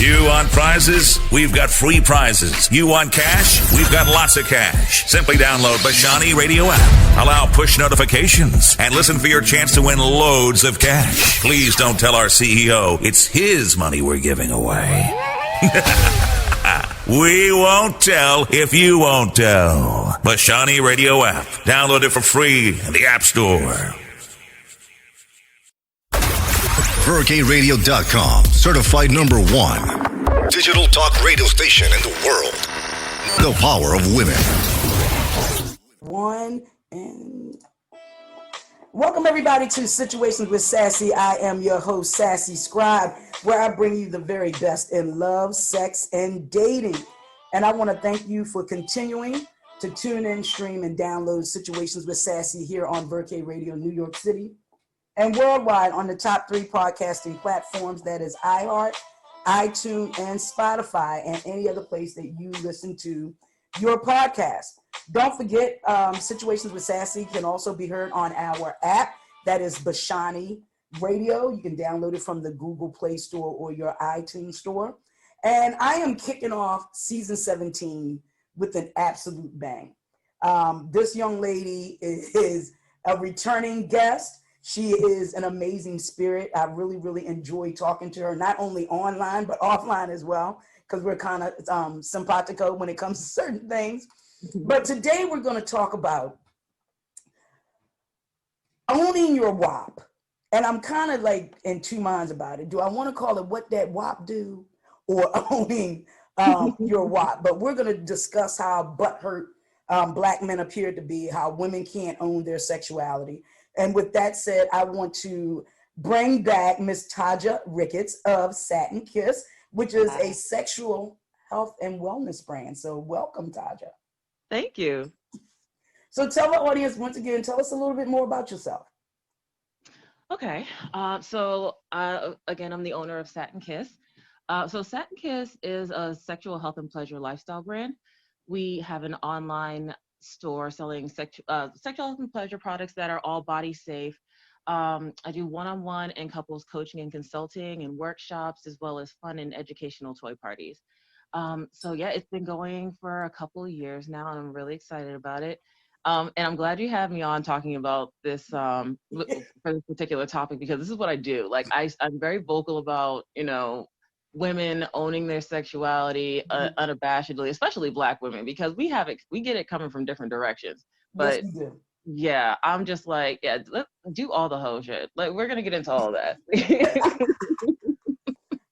You want prizes? We've got free prizes. You want cash? We've got lots of cash. Simply download Bashani Radio app. Allow push notifications and listen for your chance to win loads of cash. Please don't tell our CEO it's his money we're giving away. We won't tell if you won't tell. Bashani Radio app. Download it for free in the App Store. HurricaneRadio.com, certified #1 digital talk radio station in the world. The power of women. Welcome everybody to Situations with Sassy. I am your host, Sassy Scribe, where I bring you the very best in love, sex, and dating. And I want to thank you for continuing to tune in, stream, and download Situations with Sassy here on Verke Radio, New York City, and worldwide on the top 3 podcasting platforms, that is iHeart, iTunes, and Spotify, and any other place that you listen to your podcast. Don't forget, Situations with Sassy can also be heard on our app, that is Bashani Radio. You can download it from the Google Play Store or your iTunes Store. And I am kicking off season 17 with an absolute bang. This young lady is a returning guest. She is an amazing spirit. I really, really enjoy talking to her, not only online, but offline as well, because we're kind of simpatico when it comes to certain things. But today we're going to talk about owning your WAP. And I'm kind of like in two minds about it. Do I want to call it What That WAP Do or owning your WAP? But we're going to discuss how butthurt Black men appear to be, how women can't own their sexuality. And with that said, I want to bring back Miss Taja Ricketts of Satin Kiss, which is a sexual health and wellness brand. So welcome, Taja. Thank you. So tell the audience, once again, tell us a little bit more about yourself. Okay. Again, I'm the owner of Satin Kiss. So Satin Kiss is a sexual health and pleasure lifestyle brand. We have an online store selling sexual health and pleasure products that are all body safe. I do one-on-one and couples coaching and consulting and workshops, as well as fun and educational toy parties. So yeah, it's been going for a couple of years now, and I'm really excited about it. And I'm glad you have me on talking about this for this particular topic, because this is what I do. Like I'm very vocal about, women owning their sexuality unabashedly, especially Black women, because we get it coming from different directions. But yes, we do. Yeah, I'm just like, yeah, let's do all the whole shit. Like, we're gonna get into all of that.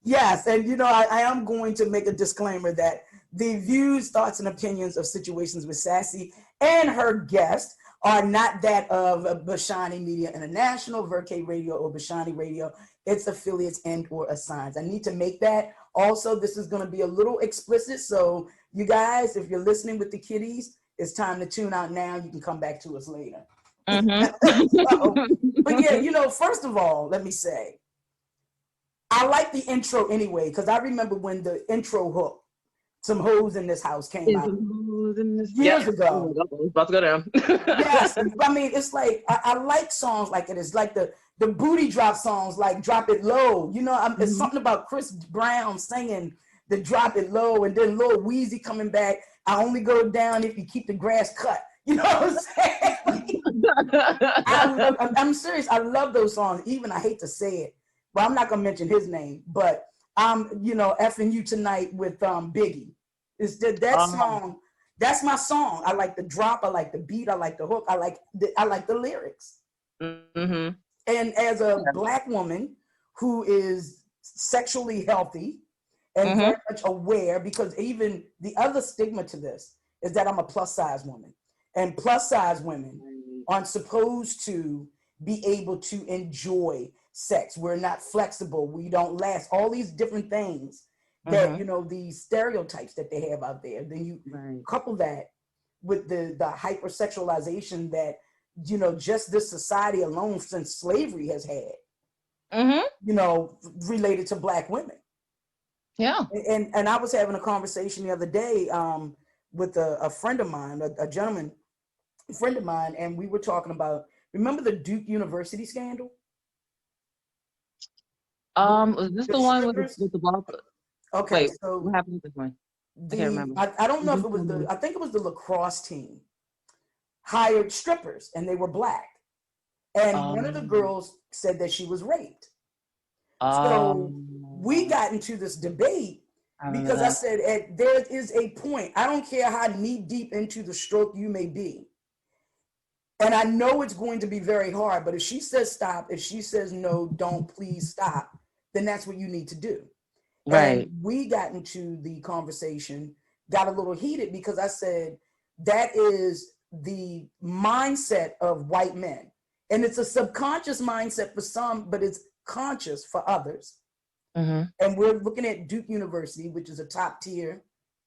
Yes, and I am going to make a disclaimer that the views, thoughts, and opinions of Situations with Sassy and her guest are not that of Bashani Media International, Verke Radio, or Bashani Radio, its affiliates and or assigns. I need to make that. Also, this is going to be a little explicit, so you guys, if you're listening with the kiddies, it's time to tune out now. You can come back to us later. Mm-hmm. But yeah, first of all, let me say, I like the intro anyway, because I remember when the intro hook, Some Hoes in This House, came out years ago. About to go down. Yes, I mean, it's like, I like songs like it. It's like the booty drop songs, like Drop It Low. It's something about Chris Brown singing the Drop It Low, and then Lil Weezy coming back, I only go down if you keep the grass cut. You know what I'm saying? I'm serious. I love those songs. Even I hate to say it, but I'm not gonna mention his name. But I'm, effing you tonight with Biggie. It's that song. That's my song. I like the drop. I like the beat. I like the hook. I like the lyrics. Mm-hmm. And as a Black woman who is sexually healthy and very much aware, because even the other stigma to this is that I'm a plus size woman, and plus size women aren't supposed to be able to enjoy sex. We're not flexible. We don't last. All these different things that, these stereotypes that they have out there. Then you couple that with the hypersexualization that, just this society alone since slavery has had, related to Black women. Yeah. And I was having a conversation the other day with a friend of mine, a gentleman, a friend of mine, and we were talking about, remember the Duke University scandal? Was this the one with the blog? Okay, Wait, what so happened with this one? I can't remember. I don't know if it was I think it was the lacrosse team hired strippers and they were black. And one of the Um, girls said that she was raped. So we um, got into this debate I remember because I that. said there is a point. I don't care how knee deep into the stroke you may be. And I know it's going to be very hard, but if she says stop, if she says no, don't, please stop, then that's what you need to do. And Right. we got into the conversation, got a little heated because I said that is the mindset of white men. And it's a subconscious mindset for some, but it's conscious for others. Mm-hmm. And we're looking at Duke University, which is a top tier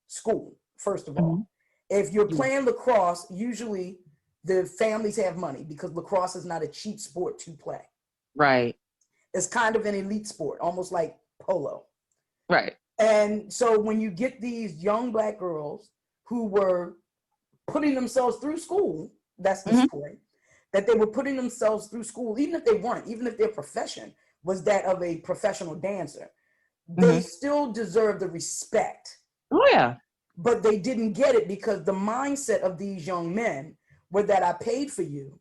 school, first of Mm-hmm. all. If you're Yeah. playing lacrosse, usually the families have money because lacrosse is not a cheap sport to play. Right. It's kind of an elite sport, almost like polo. Right. And so when you get these young black girls who were putting themselves through school, that's the Mm-hmm. point, that they were putting themselves through school, even if they weren't, even if their profession was that of a professional dancer, they Mm-hmm. still deserve the respect. Oh yeah. But they didn't get it because the mindset of these young men were that I paid for you,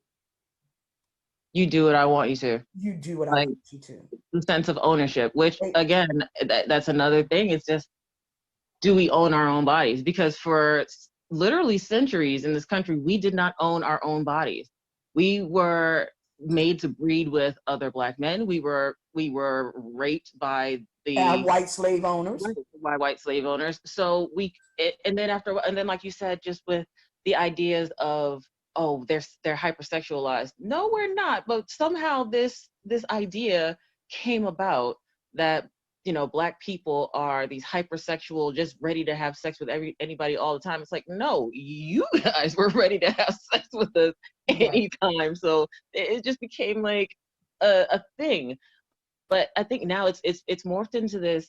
You do what I want you to. you do what I Like want you to. the sense of ownership, which Hey, again, that's another thing. It's just, do we own our own bodies? Because for literally centuries in this country, we did not own our own bodies. We were made to breed with other black men. We were raped by the white slave owners. by white slave owners. So and then like you said, just with the ideas of, oh, they're hypersexualized. No, we're not. But somehow this idea came about that, black people are these hypersexual, just ready to have sex with anybody all the time. It's like, no, you guys were ready to have sex with us Right. anytime. So it just became like a thing. But I think now it's morphed into this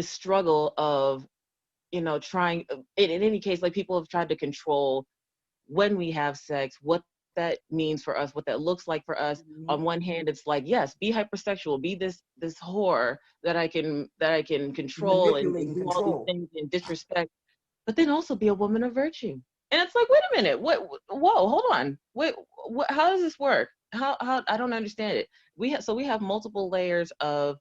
struggle of, trying, in any case, like people have tried to control when we have sex, what that means for us, what that looks like for us. Mhm. On one hand, it's like, yes, be hypersexual, be this whore that I can control and Manipulate and do all these control. things and disrespect, but then also be a woman of virtue. And it's like, wait a minute, whoa, hold on, how does this work? How I don't understand it. We have multiple layers of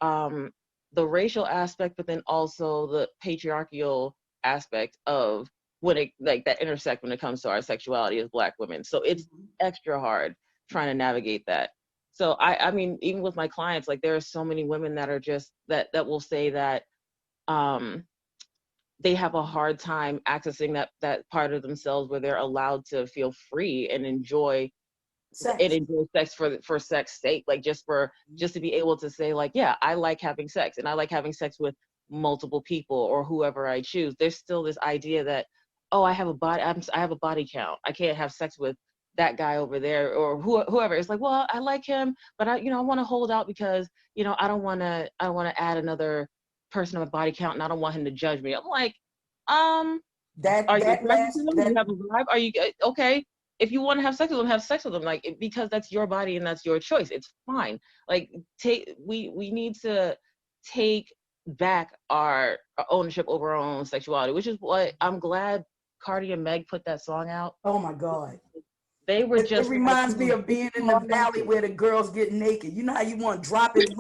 the racial aspect, but then also the patriarchal aspect of when it, like, that intersect when it comes to our sexuality as black women. So it's extra hard trying to navigate that. So I mean, even with my clients, like there are so many women that are just that will say that they have a hard time accessing that part of themselves where they're allowed to feel free and enjoy Sex. sex for sex sake, like just to be able to say, like, yeah, I like having sex and I like having sex with multiple people or whoever I choose. There's still this idea that, oh, I have a body count, I can't have sex with that guy over there or whoever. It's like, well, I like him, but I want to hold out because I don't want to add another person on my body count and I don't want him to judge me. I'm like, are you attracted to them? Do you have a vibe? Are you okay? If you want to have sex with them, have sex with them. Like, because that's your body and that's your choice. It's fine. Like, we need to take back our ownership over our own sexuality, which is what I'm glad Cardi and Meg put that song out. Oh my God. They were It just like, reminds me of being in the valley where the girls get naked. You know how you want to drop it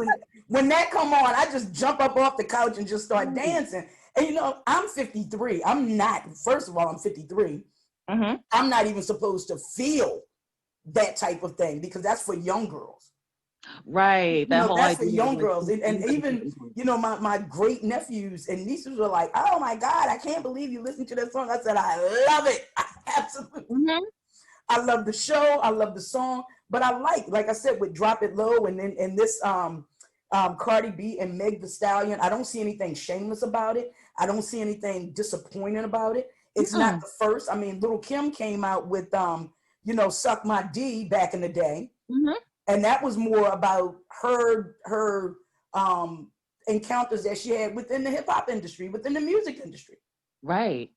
when that come on, I just jump up off the couch and just start dancing. And I'm 53. I'm not, first of all, I'm 53. Mm-hmm. I'm not even supposed to feel that type of thing because that's for young girls. Right. That whole That's for idea. young girls. And even, my great nephews and nieces were like, oh my God, I can't believe you listened to that song. I said, I love it. I absolutely. Mm-hmm. I love the show. I love the song. But I like I said, with Drop It Low and then and this Cardi B and Meg Thee Stallion, I don't see anything shameless about it. I don't see anything disappointing about it. It's not the first. I mean, Little Kim came out with Suck My D back in the day. Mm-hmm. And that was more about her encounters that she had within the hip hop industry, within the music industry. Right.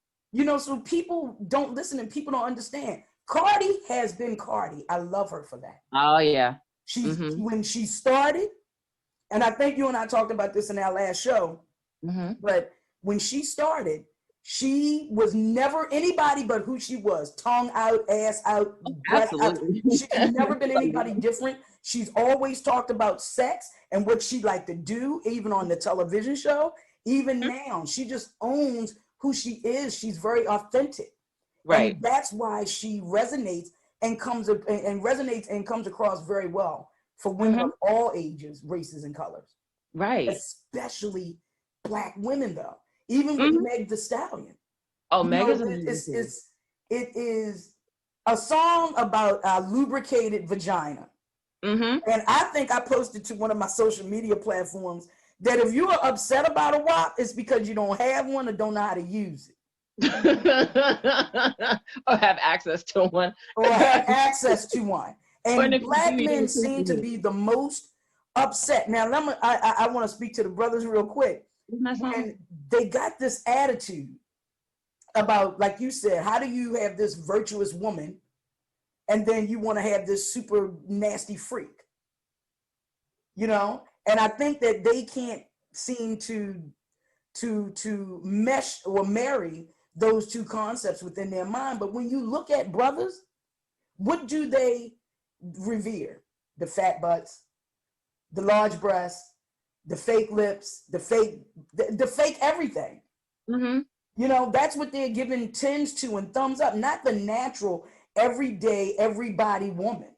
So people don't listen and people don't understand. Cardi has been Cardi. I love her for that. Oh yeah. When she started, And I think you and I talked about this in our last show, but when she started, she was never anybody but who she was. Tongue out, ass out, breath out. She's never been anybody different. She's always talked about sex and what she liked to do, even on the television show. Even now, she just owns who she is. She's very authentic. Right. And that's why she resonates and comes across very well for women of all ages, races, and colors. Right. Especially Black women, though. Even with Meg the Stallion. Oh, Meg is it is a song about a lubricated vagina. And I think I posted to one of my social media platforms that if you are upset about a WAP, it's because you don't have one or don't know how to use it. Or have access to one. And Black men seem to be the most upset. Now, I want to speak to the brothers real quick. And they got this attitude about, like you said, how do you have this virtuous woman and then you want to have this super nasty freak? You know? And I think that they can't seem to mesh or marry those two concepts within their mind. But when you look at brothers, what do they revere? The fat butts, the large breasts, the fake lips, the fake everything. You know, that's what they're giving tens to and thumbs up, not the natural, everyday, everybody woman.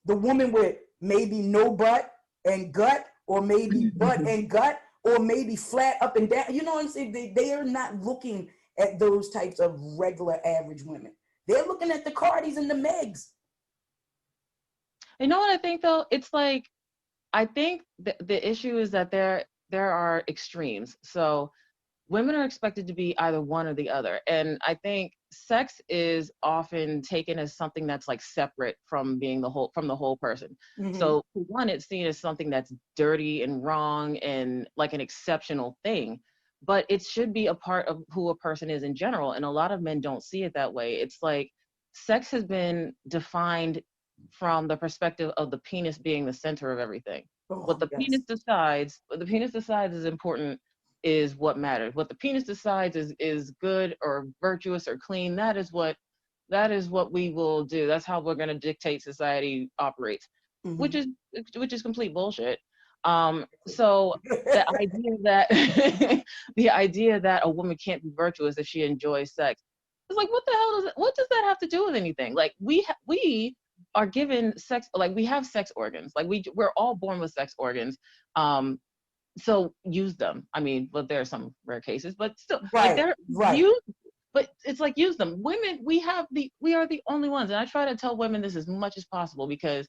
The woman with maybe no butt and gut, or maybe butt and gut, or maybe flat up and down. You know what I'm saying? They are not looking at those types of regular average women. They're looking at the Cardis and the Megs. You know what I think, though? It's like, I think the issue is that there are extremes. So women are expected to be either one or the other. And I think sex is often taken as something that's like separate from being the whole person. So for one, it's seen as something that's dirty and wrong and like an exceptional thing, but it should be a part of who a person is in general. And a lot of men don't see it that way. It's like sex has been defined from the perspective of the penis being the center of everything. What the penis decides is important, is what matters. What the penis decides is good or virtuous or clean. That is what we will do. That's how we're going to dictate society operates, which is complete bullshit. So the idea that a woman can't be virtuous if she enjoys sex, it's like, what does that have to do with anything? Like we are given sex, like we have sex organs, like we're all born with sex organs. So use them. I mean, but there are some rare cases, but still, but it's like, use them. Women, we are the only ones. And I try to tell women this as much as possible, because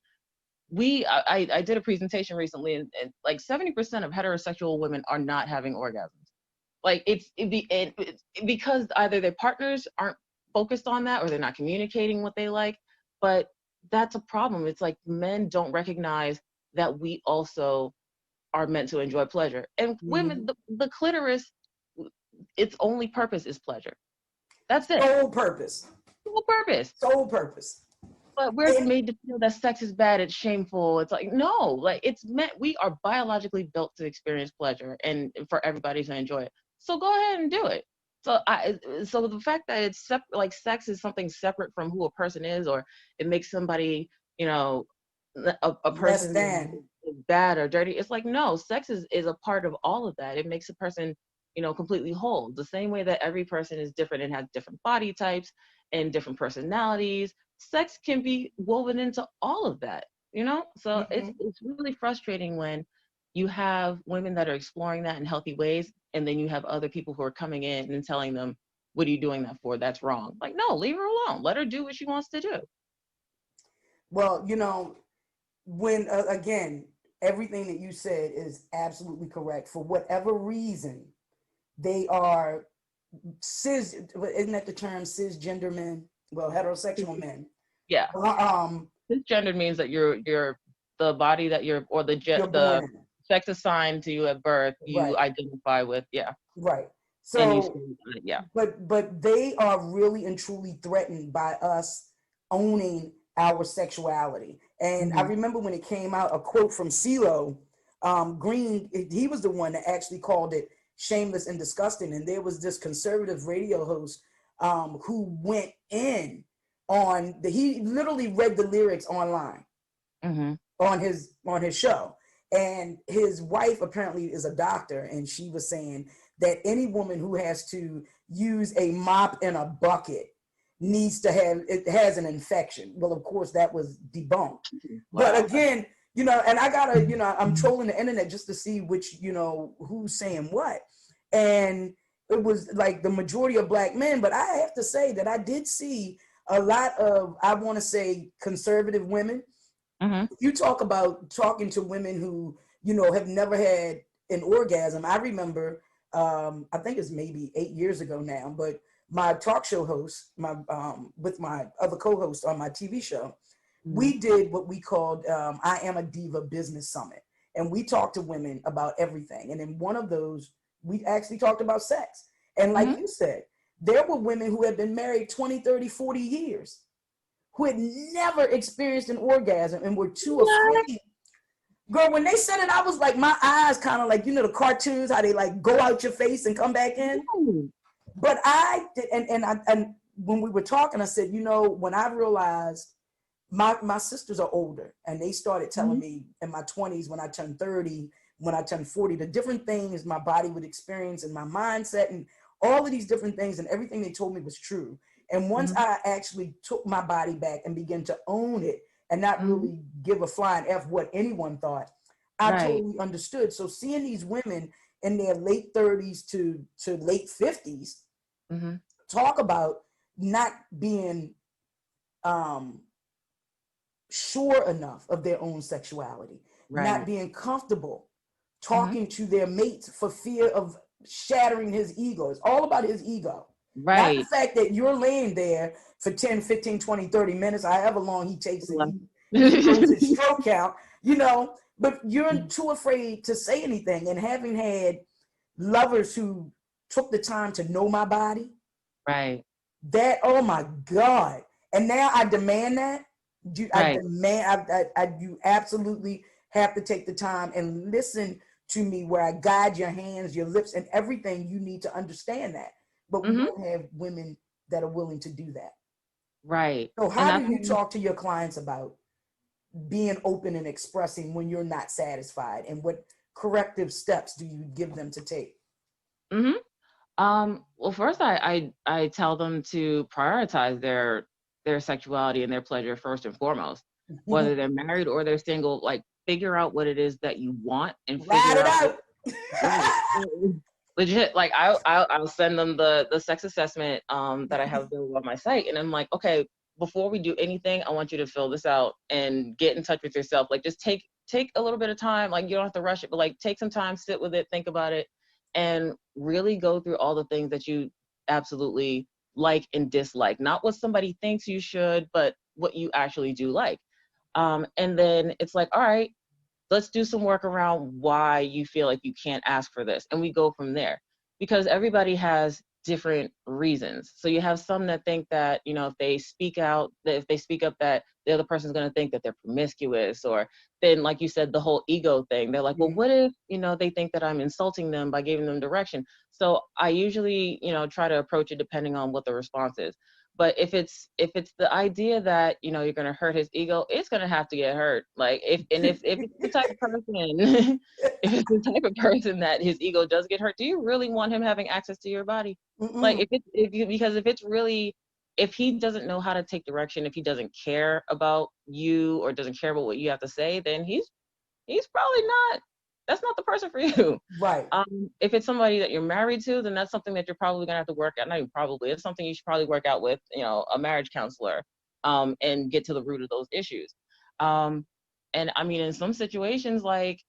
I did a presentation recently, and like 70% of heterosexual women are not having orgasms. Like it's because either their partners aren't focused on that, or they're not communicating what they like. But that's a problem. It's like men don't recognize that we also are meant to enjoy pleasure. And women, the clitoris, its only purpose is pleasure. That's it. Sole purpose. But we're made to feel that sex is bad, it's shameful. It's like, no, like it's meant, we are biologically built to experience pleasure and for everybody to enjoy it. So go ahead and do it. So the fact that it's like sex is something separate from who a person is, or it makes somebody, you know, a person is bad or dirty. It's like, no, sex is a part of all of that. It makes a person, you know, completely whole. The same way that every person is different and has different body types and different personalities, sex can be woven into all of that, you know? So it's really frustrating when you have women that are exploring that in healthy ways, and then you have other people who are coming in and telling them, what are you doing that for? That's wrong. Like, no, leave her alone. Let her do what she wants to do. Well, you know, when, again, everything that you said is absolutely correct. For whatever reason, they are isn't that the term, cisgender men? Well, heterosexual men. Yeah. Cisgender means that you're the body that the sex assigned to you at birth, you identify with. Yeah. Right. So, but they are really and truly threatened by us owning our sexuality. And I remember when it came out, a quote from CeeLo Green, he was the one that actually called it shameless and disgusting. And there was this conservative radio host who went in on he literally read the lyrics online on his show. And his wife apparently is a doctor, and she was saying that any woman who has to use a mop and a bucket it has an infection. Well, of course, that was debunked. Wow. But again, and I gotta, I'm trolling the internet just to see which, who's saying what. And it was like the majority of Black men, but I have to say that I did see a lot of, I want to say, conservative women. You talk about talking to women who, have never had an orgasm. I remember, I think it's maybe 8 years ago now, but my talk show host, with my other co-host on my TV show, we did what we called I Am a Diva Business Summit. And we talked to women about everything. And in one of those, we actually talked about sex. And like you said, there were women who had been married 20, 30, 40 years who had never experienced an orgasm and were too afraid. Girl, when they said it, I was like, my eyes kind of like, the cartoons, how they like go out your face and come back in. But I did, and when we were talking, I said, when I realized my sisters are older, and they started telling me in my 20s, when I turned 30, when I turned 40, the different things my body would experience and my mindset and all of these different things, and everything they told me was true. And once I actually took my body back and began to own it and not really give a flying F what anyone thought, I totally understood. So seeing these women in their late 30s to late 50s talk about not being sure enough of their own sexuality, not being comfortable talking to their mates for fear of shattering his ego. It's all about his ego. Not the fact that you're laying there for 10, 15, 20, 30 minutes, however long he takes it, he goes his stroke count, but you're too afraid to say anything. And having had lovers who took the time to know my body, that, oh my God. And now I demand that. I demand, you absolutely have to take the time and listen to me, where I guide your hands, your lips, and everything you need to understand that. But we don't have women that are willing to do that. So how do you talk to your clients about being open and expressing when you're not satisfied, and what corrective steps do you give them to take? Well, first I tell them to prioritize their sexuality and their pleasure first and foremost, whether they're married or they're single. Like, figure out what it is that you want and figure out. Legit, like I'll send them the sex assessment that I have available on my site, and I'm like, okay, before we do anything, I want you to fill this out and get in touch with yourself. Like, just take a little bit of time. Like, you don't have to rush it, but like, take some time, sit with it, think about it, and really go through all the things that you absolutely like and dislike. Not what somebody thinks you should, but what you actually do like. And then it's like, all right, let's do some work around why you feel like you can't ask for this. And we go from there, because everybody has different reasons. So you have some that think that, if they speak up, that the other person's going to think that they're promiscuous, or then, like you said, the whole ego thing. They're like, well, what if, they think that I'm insulting them by giving them direction? So I usually, try to approach it depending on what the response is. But if it's the idea that, you're going to hurt his ego, it's going to have to get hurt. Like, if it's the type of person, if it's the type of person that his ego does get hurt, do you really want him having access to your body? Like, if he doesn't know how to take direction, if he doesn't care about you or doesn't care about what you have to say, then he's probably not. That's not the person for you. If it's somebody that you're married to, then that's something that you're probably gonna have to work out. Not even probably, it's something you should probably work out with, a marriage counselor, and get to the root of those issues. And I mean, in some situations, like,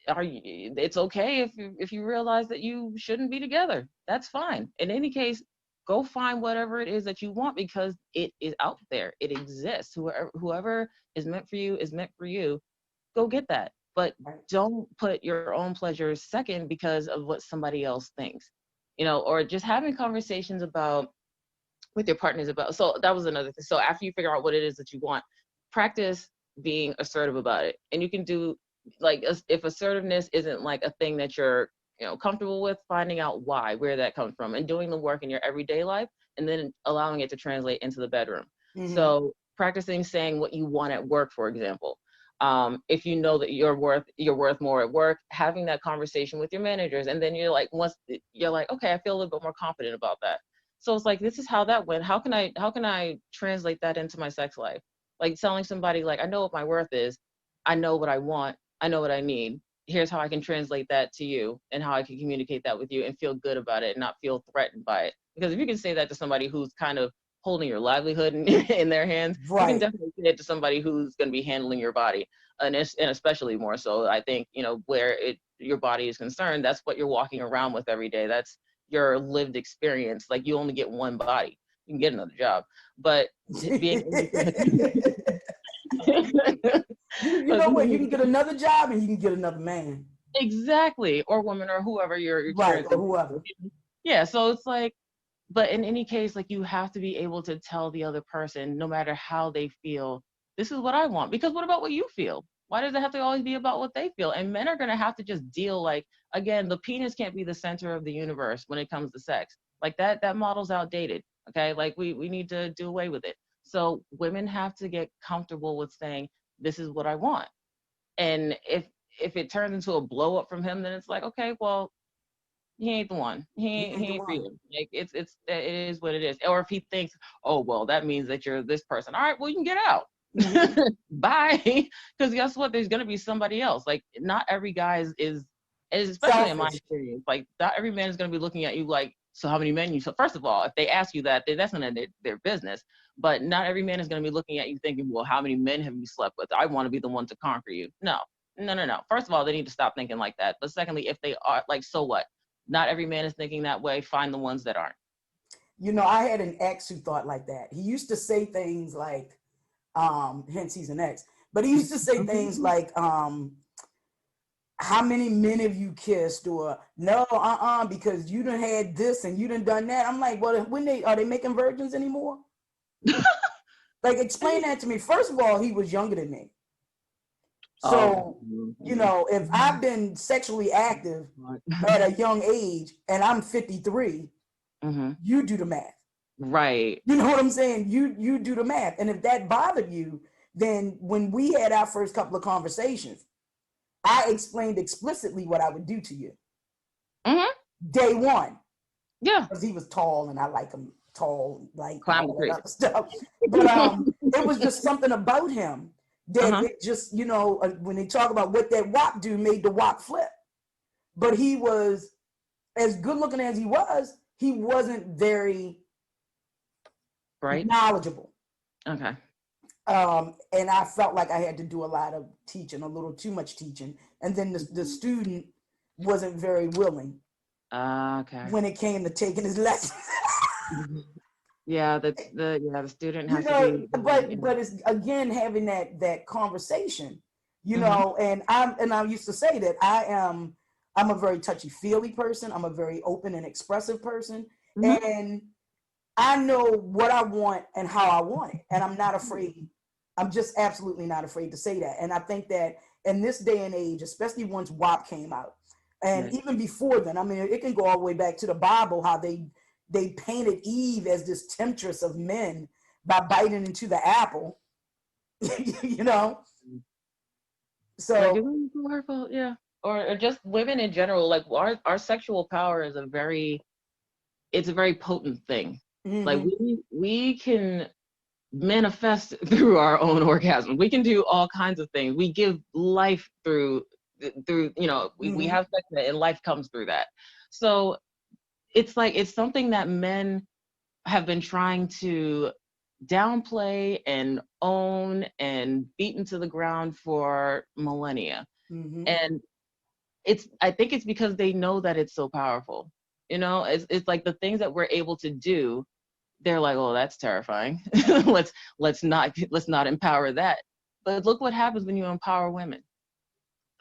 it's okay if you realize that you shouldn't be together. That's fine. In any case, go find whatever it is that you want, because it is out there. It exists. Whoever is meant for you is meant for you. Go get that. But don't put your own pleasure second because of what somebody else thinks, or just having conversations with your partners about. So that was another thing. So after you figure out what it is that you want, practice being assertive about it. And you can do like if assertiveness isn't like a thing that you're, you know, comfortable with, finding out why, where that comes from, and doing the work in your everyday life, and then allowing it to translate into the bedroom. So practicing saying what you want at work, for example. If you know that you're worth more at work, having that conversation with your managers, and then you're like, once you're like, okay, I feel a little bit more confident about that. So it's like, this is how that went. How can I translate that into my sex life? Like telling somebody, like, I know what my worth is, I know what I want, I know what I need. Here's how I can translate that to you, and how I can communicate that with you and feel good about it and not feel threatened by it. Because if you can say that to somebody who's kind of holding your livelihood in their hands, you can definitely say it to somebody who's going to be handling your body, and especially more so, I think, you know, where your body is concerned, that's what you're walking around with every day. That's your lived experience. Like, you only get one body. You can get another job, but being you know what? You can get another job and you can get another man. Exactly, or woman, or whoever you're right, or whoever. Yeah, so it's like, but in any case, like, you have to be able to tell the other person, no matter how they feel, this is what I want. Because what about what you feel? Why does it have to always be about what they feel? And men are going to have to just deal, like, again, the penis can't be the center of the universe when it comes to sex. Like, that model's outdated. Okay, like, we need to do away with it. So women have to get comfortable with saying, this is what I want. And if it turns into a blow up from him, then it's like, okay, well, he ain't the one. He ain't for you. Like, it is what it is. Or if he thinks, oh, well, that means that you're this person. All right, well, you can get out. Bye. Because guess what? There's gonna be somebody else. Like, not every guy is especially selfish. In my experience, like, not every man is gonna be looking at you like, so how many men you? So first of all, if they ask you that, that's none of their business. But not every man is gonna be looking at you thinking, well, how many men have you slept with? I want to be the one to conquer you. No. First of all, they need to stop thinking like that. But secondly, if they are, like, so what? Not every man is thinking that way. Find the ones that aren't. You know, I had an ex who thought like that. He used to say things like, hence he's an ex, but he used to say things like, how many men have you kissed? Or no, because you done had this and you done that. I'm like, well, are they making virgins anymore? Like, explain that to me. First of all, he was younger than me. So, you know, if I've been sexually active at a young age and I'm 53, you do the math. Right. You know what I'm saying? You do the math. And if that bothered you, then when we had our first couple of conversations, I explained explicitly what I would do to you. Day one. Yeah. Because he was tall and I like him tall, like all that other stuff. But it was just something about him that it just, you know, when they talk about what that WAP do, made the WAP flip. But he was, as good looking as he wasn't very knowledgeable. Okay. And I felt like I had to do a lot of teaching, a little too much teaching. And then the student wasn't very willing. Okay. When it came to taking his lessons. Yeah, the student has to be. But it's again having that conversation, you know. And I used to say that I'm a very touchy-feely person. I'm a very open and expressive person, and I know what I want and how I want it, and I'm not afraid. I'm just absolutely not afraid to say that. And I think that in this day and age, especially once WAP came out, and even before then, I mean, it can go all the way back to the Bible, how they painted Eve as this temptress of men by biting into the apple, you know? So, like, powerful, yeah. Or just women in general, like, our sexual power is a very potent thing. Like, we can manifest through our own orgasm. We can do all kinds of things. We give life through, you know, we have sex and life comes through that. So it's like, it's something that men have been trying to downplay and own and beat into the ground for millennia. And I think it's because they know that it's so powerful. You know, it's like the things that we're able to do, they're like, oh, that's terrifying. let's not empower that. But look what happens when you empower women.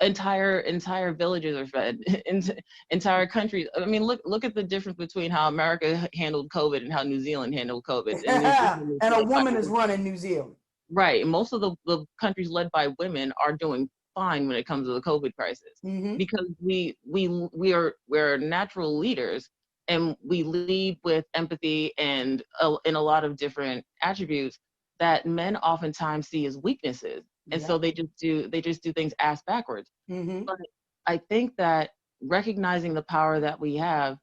Entire villages are fed. Entire countries. I mean, look at the difference between how America handled COVID and how New Zealand handled COVID. And a woman is running New Zealand. Right. Most of the countries led by women are doing fine when it comes to the COVID crisis, because we're natural leaders, and we lead with empathy and in a lot of different attributes that men oftentimes see as weaknesses, and so they just do things ass backwards. But I think that recognizing the power that we have,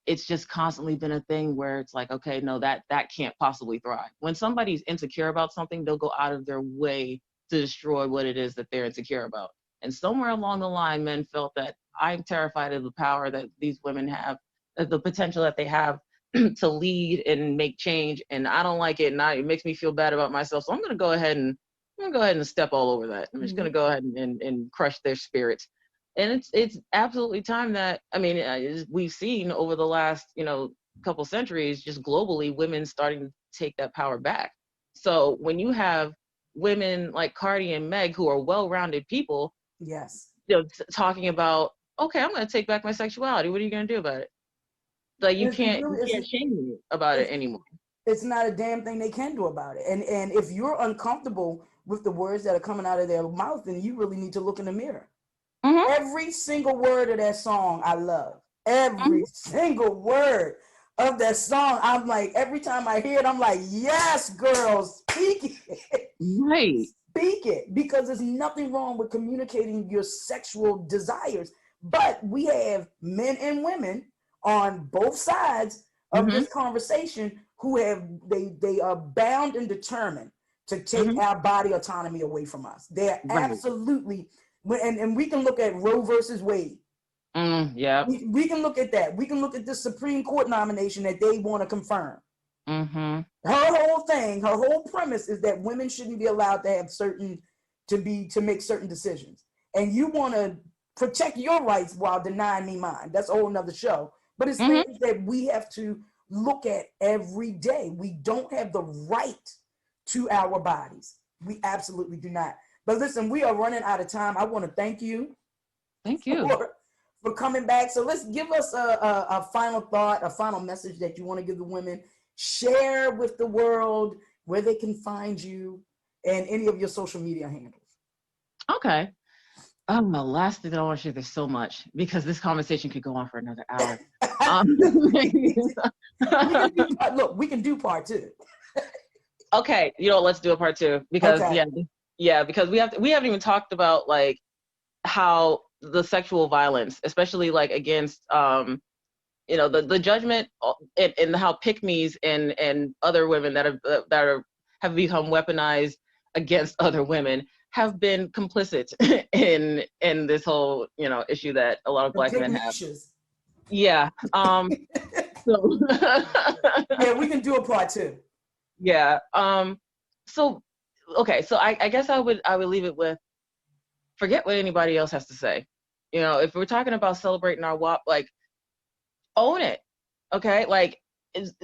it's just constantly been a thing where it's like, okay, no, that can't possibly thrive. When somebody's insecure about something, they'll go out of their way to destroy what it is that they're insecure about. And somewhere along the line, men felt that I'm terrified of the power that these women have, the potential that they have to lead and make change, and I don't like it, and it makes me feel bad about myself. So I'm gonna go ahead and step all over that. I'm just gonna go ahead and crush their spirits. And it's absolutely time that, I mean, we've seen over the last, couple centuries, just globally, women starting to take that power back. So when you have women like Cardi and Meg, who are well-rounded people, talking about, okay, I'm going to take back my sexuality. What are you going to do about it? Like, you can't shame me about it anymore. It's not a damn thing they can do about it. And if you're uncomfortable with the words that are coming out of their mouth, then you really need to look in the mirror. Every single word of that song I love. Every single word of that song. I'm like, every time I hear it, I'm like, yes, girls, speak it. Right. Speak it. Because there's nothing wrong with communicating your sexual desires. But we have men and women on both sides of this conversation who they are bound and determined to take our body autonomy away from us. They're absolutely, and we can look at Roe versus Wade. We can look at that. We can look at the Supreme Court nomination that they want to confirm. Her whole premise is that women shouldn't be allowed to have to make certain decisions. And you want to protect your rights while denying me mine. That's a whole nother show. But it's things that we have to look at every day. We don't have the right to our bodies. We absolutely do not. But listen, we are running out of time. I want to thank you. Thank you for coming back. So let's give us a final thought, a final message that you want to give the women. Share with the world where they can find you and any of your social media handles. Okay. The last thing that I want to share, there's so much, because this conversation could go on for another hour. We can do part two. Okay, let's do a part two, because because we haven't even talked about like how the sexual violence, especially like against the judgment and how pick-me's and other women that have become weaponized against other women have been complicit in this whole issue that a lot of Black men have. Yeah. So yeah, we can do a part two. Yeah. So I guess I would leave it with, forget what anybody else has to say. If we're talking about celebrating our WAP, like, own it. Okay? Like,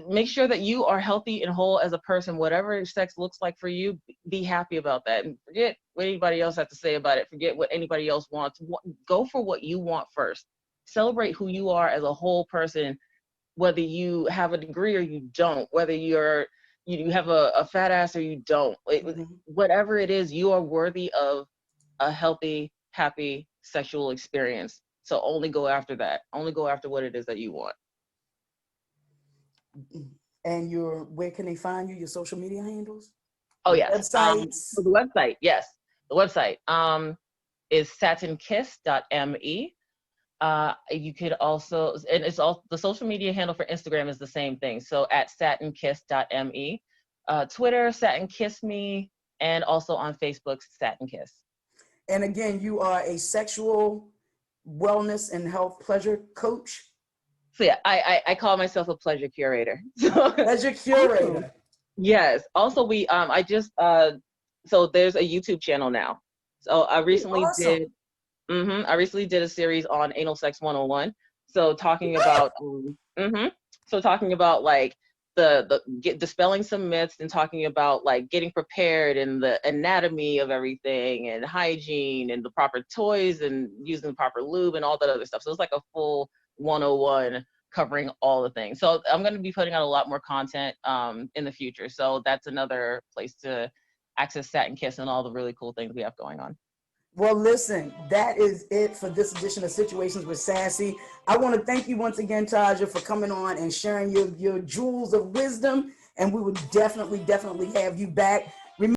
make sure that you are healthy and whole as a person. Whatever sex looks like for you, be happy about that. And forget what anybody else has to say about it. Forget what anybody else wants. Go for what you want first. Celebrate who you are as a whole person, whether you have a degree or you don't, whether you have a fat ass or you don't. Whatever it is, you are worthy of a healthy, happy sexual experience. So only go after that. Only go after what it is that you want. And where can they find you? Your social media handles? Oh, yes. Websites? The website, yes. The website is SatinKiss.me. You could also, and it's all, the social media handle for Instagram is the same thing. So at SatinKiss.me. Twitter, SatinKissMe, and also on Facebook, SatinKiss. And again, you are a sexual wellness and health pleasure coach. So yeah, I call myself a pleasure curator. Pleasure curator. Yes. Also, so there's a YouTube channel now. So I recently did a series on anal sex 101. So talking about like dispelling some myths and talking about like getting prepared and the anatomy of everything and hygiene and the proper toys and using the proper lube and all that other stuff. So it's like a full 101 covering all the things. So I'm going to be putting out a lot more content in the future. So that's another place to access Satin Kiss and all the really cool things we have going on. Well, listen, that is it for this edition of Situations with Sassy. I want to thank you once again, Taja, for coming on and sharing your jewels of wisdom. And we would definitely have you back.